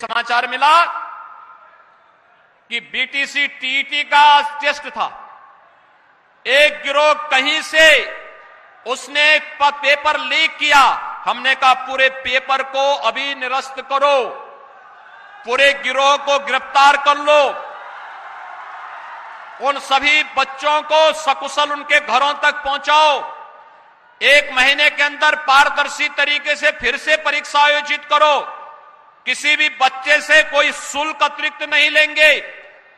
समाचार मिला कि बीटीसी टीईटी का टेस्ट था। एक गिरोह कहीं से उसने पेपर लीक किया। हमने कहा पूरे पेपर को अभी निरस्त करो, पूरे गिरोह को गिरफ्तार कर लो, उन सभी बच्चों को सकुशल उनके घरों तक पहुंचाओ। 1 महीने के अंदर पारदर्शी तरीके से फिर से परीक्षा आयोजित करो। किसी भी बच्चे से कोई शुल्क अतिरिक्त नहीं लेंगे,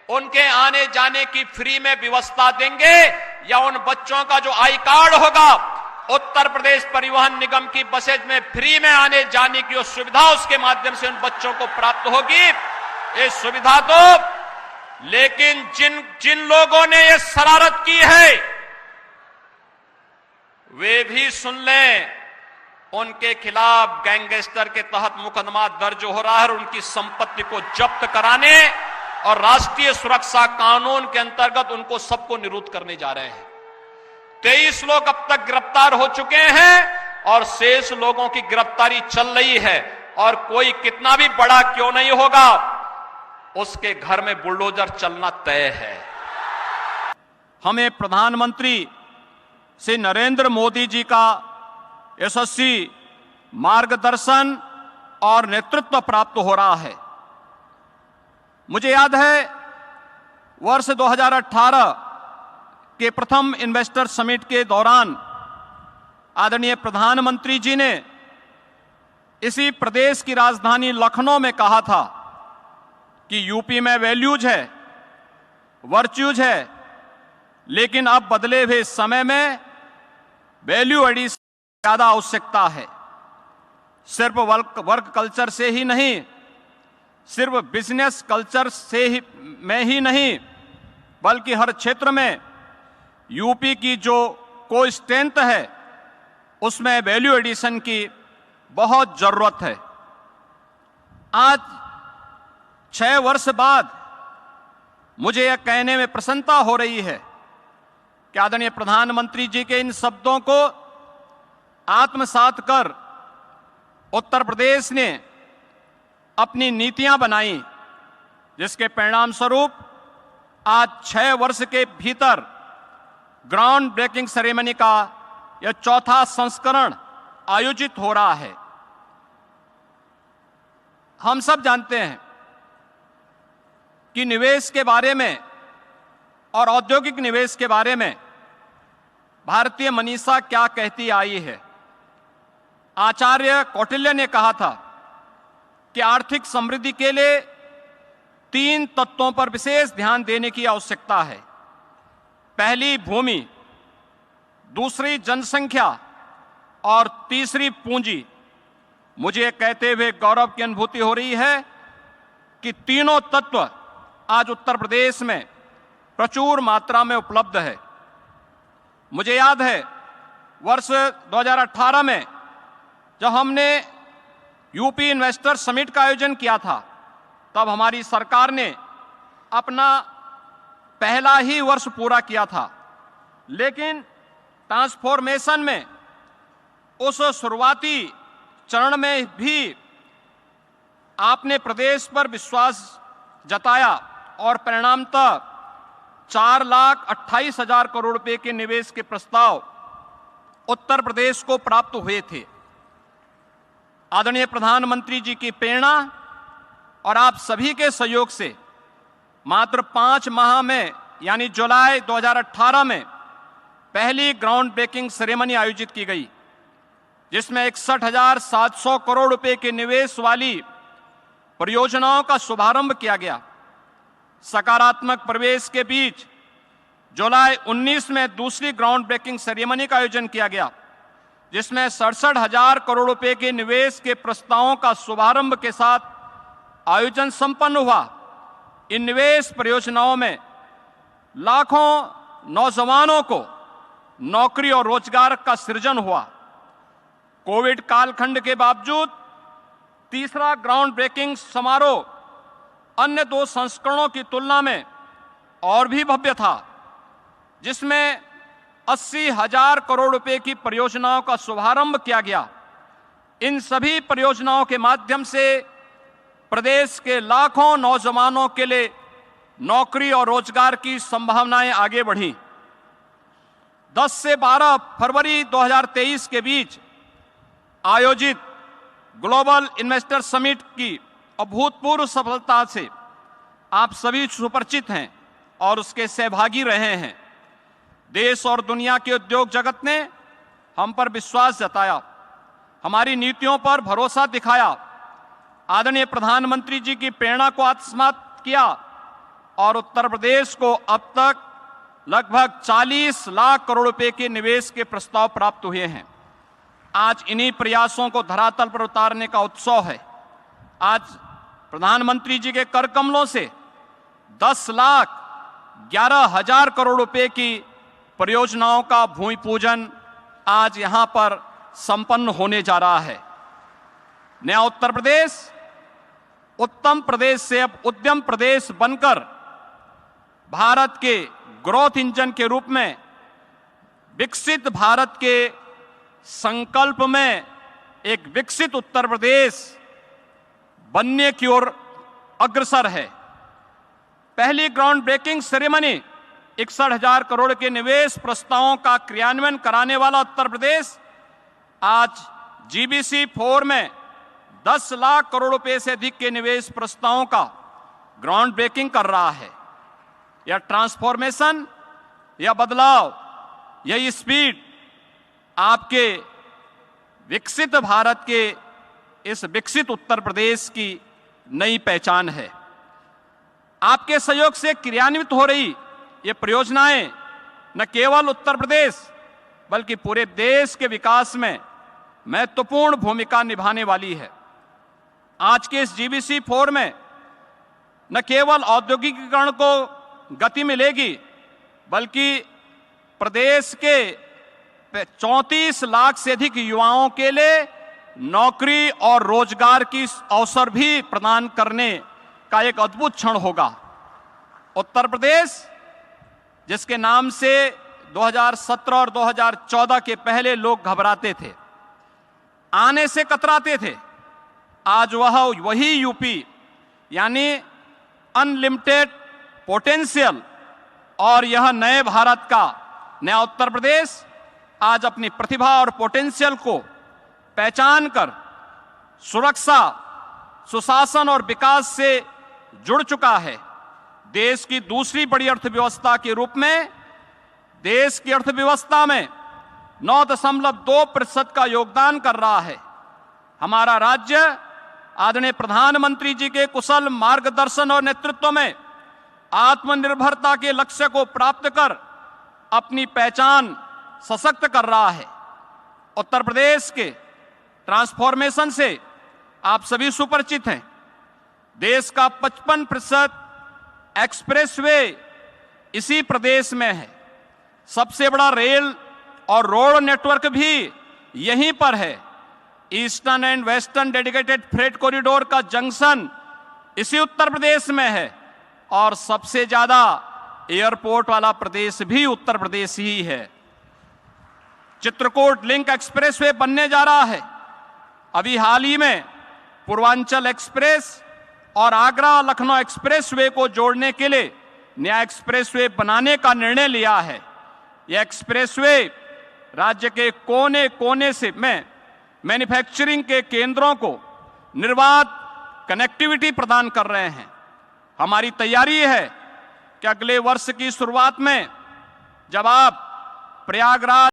उनके आने जाने की फ्री में व्यवस्था देंगे, या उन बच्चों का जो आई कार्ड होगा उत्तर प्रदेश परिवहन निगम की बसेज में फ्री में आने जाने की सुविधा उसके माध्यम से उन बच्चों को प्राप्त होगी। ये सुविधा तो, लेकिन जिन लोगों ने ये शरारत की है वे भी सुन लें। उनके खिलाफ गैंगस्टर के तहत मुकदमा दर्ज हो रहा है और उनकी संपत्ति को जब्त कराने और राष्ट्रीय सुरक्षा कानून के अंतर्गत उनको सबको निरुद्ध करने जा रहे हैं। 23 लोग अब तक गिरफ्तार हो चुके हैं और शेष लोगों की गिरफ्तारी चल रही है। और कोई कितना भी बड़ा क्यों नहीं होगा, उसके घर में बुलडोजर चलना तय है। हमें प्रधानमंत्री श्री नरेंद्र मोदी जी का यशस्वी मार्गदर्शन और नेतृत्व प्राप्त हो रहा है। मुझे याद है वर्ष 2018 के प्रथम इन्वेस्टर समिट के दौरान आदरणीय प्रधानमंत्री जी ने इसी प्रदेश की राजधानी लखनऊ में कहा था कि यूपी में वैल्यूज है, वर्च्यूज है, लेकिन अब बदले हुए समय में वैल्यू एडिशन ज्यादा आवश्यकता है। सिर्फ वर्क कल्चर से ही नहीं, सिर्फ बिजनेस कल्चर से ही नहीं, बल्कि हर क्षेत्र में यूपी की जो कोई स्ट्रेंथ है उसमें वैल्यू एडिशन की बहुत जरूरत है। आज 6 वर्ष बाद मुझे यह कहने में प्रसन्नता हो रही है कि आदरणीय प्रधानमंत्री जी के इन शब्दों को आत्मसात कर उत्तर प्रदेश ने अपनी नीतियां बनाई, जिसके परिणाम स्वरूप आज 6 वर्ष के भीतर ग्राउंड ब्रेकिंग सेरेमनी का यह 4था संस्करण आयोजित हो रहा है। हम सब जानते हैं कि निवेश के बारे में और औद्योगिक निवेश के बारे में भारतीय मनीषा क्या कहती आई है। आचार्य कौटिल्य ने कहा था कि आर्थिक समृद्धि के लिए 3 तत्वों पर विशेष ध्यान देने की आवश्यकता है। पहली भूमि, दूसरी जनसंख्या और तीसरी पूंजी। मुझे कहते हुए गौरव की अनुभूति हो रही है कि तीनों तत्व आज उत्तर प्रदेश में प्रचुर मात्रा में उपलब्ध है। मुझे याद है वर्ष 2018 में जब हमने यूपी इन्वेस्टर समिट का आयोजन किया था, तब हमारी सरकार ने अपना पहला ही वर्ष पूरा किया था, लेकिन ट्रांसफॉर्मेशन में उस शुरुआती चरण में भी आपने प्रदेश पर विश्वास जताया और परिणामतः 4,28,000 करोड़ रुपए के निवेश के प्रस्ताव उत्तर प्रदेश को प्राप्त हुए थे। आदरणीय प्रधानमंत्री जी की प्रेरणा और आप सभी के सहयोग से मात्र 5 माह में यानी जुलाई 2018 में पहली ग्राउंड ब्रेकिंग सेरेमनी आयोजित की गई, जिसमें 61,700 करोड़ रुपए के निवेश वाली परियोजनाओं का शुभारंभ किया गया। सकारात्मक प्रवेश के बीच जुलाई 19 में दूसरी ग्राउंड ब्रेकिंग सेरेमनी का आयोजन किया गया, जिसमें 67,000 करोड़ रुपए के निवेश के प्रस्तावों का शुभारंभ के साथ आयोजन संपन्न हुआ। इन निवेश परियोजनाओं में लाखों नौजवानों को नौकरी और रोजगार का सृजन हुआ। कोविड कालखंड के बावजूद तीसरा ग्राउंड ब्रेकिंग समारोह अन्य 2 संस्करणों की तुलना में और भी भव्य था, जिसमें 80,000 करोड़ रुपए की परियोजनाओं का शुभारंभ किया गया। इन सभी परियोजनाओं के माध्यम से प्रदेश के लाखों नौजवानों के लिए नौकरी और रोजगार की संभावनाएं आगे बढ़ी। 10 से 12 फरवरी 2023 के बीच आयोजित ग्लोबल इन्वेस्टर समिट की अभूतपूर्व सफलता से आप सभी सुपरिचित हैं और उसके सहभागी रहे हैं। देश और दुनिया के उद्योग जगत ने हम पर विश्वास जताया, हमारी नीतियों पर भरोसा दिखाया, आदरणीय प्रधानमंत्री जी की प्रेरणा को आत्मसात किया और उत्तर प्रदेश को अब तक लगभग 40 लाख करोड़ रुपए के निवेश के प्रस्ताव प्राप्त हुए हैं। आज इन्हीं प्रयासों को धरातल पर उतारने का उत्सव है। आज प्रधानमंत्री जी के कर कमलों से 10,11,000 करोड़ रुपए की परियोजनाओं का भूमि पूजन आज यहां पर संपन्न होने जा रहा है। नया उत्तर प्रदेश उत्तम प्रदेश से अब उद्यम प्रदेश बनकर भारत के ग्रोथ इंजन के रूप में विकसित भारत के संकल्प में एक विकसित उत्तर प्रदेश बनने की ओर अग्रसर है। पहली ग्राउंड ब्रेकिंग सेरेमनी 61,000 करोड़ के निवेश प्रस्तावों का क्रियान्वयन कराने वाला उत्तर प्रदेश आज जीबीसी 4 में 10 लाख करोड़ रुपए से अधिक के निवेश प्रस्तावों का ग्राउंड ब्रेकिंग कर रहा है। यह ट्रांसफॉर्मेशन, यह बदलाव, यह स्पीड आपके विकसित भारत के इस विकसित उत्तर प्रदेश की नई पहचान है। आपके सहयोग से क्रियान्वित हो रही ये परियोजनाएं न केवल उत्तर प्रदेश बल्कि पूरे देश के विकास में महत्वपूर्ण भूमिका निभाने वाली है। आज के इस जीबीसी 4 में न केवल औद्योगिकीकरण को गति मिलेगी बल्कि प्रदेश के 34 लाख से अधिक युवाओं के लिए नौकरी और रोजगार की अवसर भी प्रदान करने का एक अद्भुत क्षण होगा। उत्तर प्रदेश जिसके नाम से 2017 और 2014 के पहले लोग घबराते थे, आने से कतराते थे, आज वही यूपी यानी अनलिमिटेड पोटेंशियल और यह नए भारत का नया उत्तर प्रदेश आज अपनी प्रतिभा और पोटेंशियल को पहचान कर सुरक्षा, सुशासन और विकास से जुड़ चुका है। देश की दूसरी बड़ी अर्थव्यवस्था के रूप में देश की अर्थव्यवस्था में 9.2% का योगदान कर रहा है। हमारा राज्य आदरणीय प्रधानमंत्री जी के कुशल मार्गदर्शन और नेतृत्व में आत्मनिर्भरता के लक्ष्य को प्राप्त कर अपनी पहचान सशक्त कर रहा है। उत्तर प्रदेश के ट्रांसफॉर्मेशन से आप सभी सुपरिचित हैं। देश का 55% एक्सप्रेसवे इसी प्रदेश में है। सबसे बड़ा रेल और रोड नेटवर्क भी यहीं पर है। Eastern and western dedicated freight corridor का जंक्शन इसी उत्तर प्रदेश में है और सबसे ज्यादा एयरपोर्ट वाला प्रदेश भी उत्तर प्रदेश ही है। चित्रकूट लिंक एक्सप्रेसवे बनने जा रहा है। अभी हाल ही में पूर्वांचल एक्सप्रेस और आगरा लखनऊ एक्सप्रेसवे को जोड़ने के लिए नया एक्सप्रेसवे बनाने का निर्णय लिया है। यह एक्सप्रेसवे राज्य के कोने कोने से में मैन्युफैक्चरिंग के केंद्रों को निर्बाध कनेक्टिविटी प्रदान कर रहे हैं। हमारी तैयारी है कि अगले वर्ष की शुरुआत में जब आप प्रयागराज